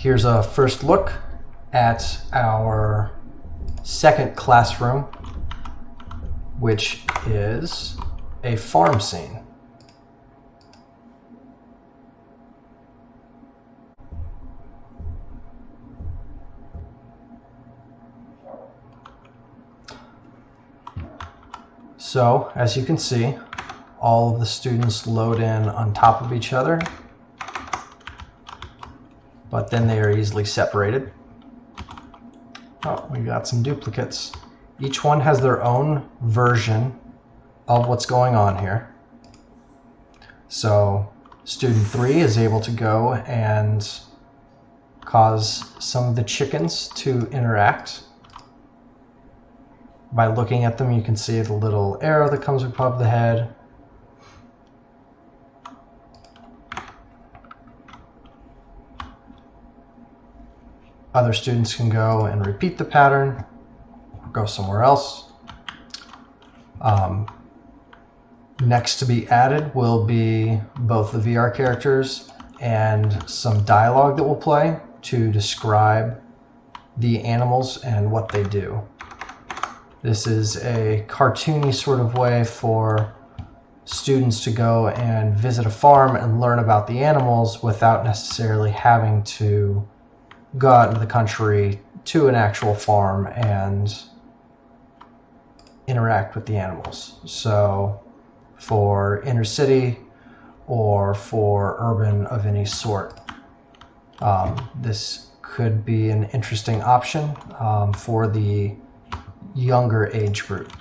Here's a first look at our second classroom, which is a farm scene. So, as you can see, all of the students load in on top of each other, but then they are easily separated. Oh, we got some duplicates. Each one has their own version of what's going on here. So student 3 is able to go and cause some of the chickens to interact. By looking at them, you can see the little arrow that comes above the head. Other students can go and repeat the pattern, or go somewhere else. Next to be added will be both the VR characters and some dialogue that will play to describe the animals and what they do. This is a cartoony sort of way for students to go and visit a farm and learn about the animals without necessarily having to go out into the country to an actual farm and interact with the animals. So for inner city or for urban of any sort, this could be an interesting option for the younger age group.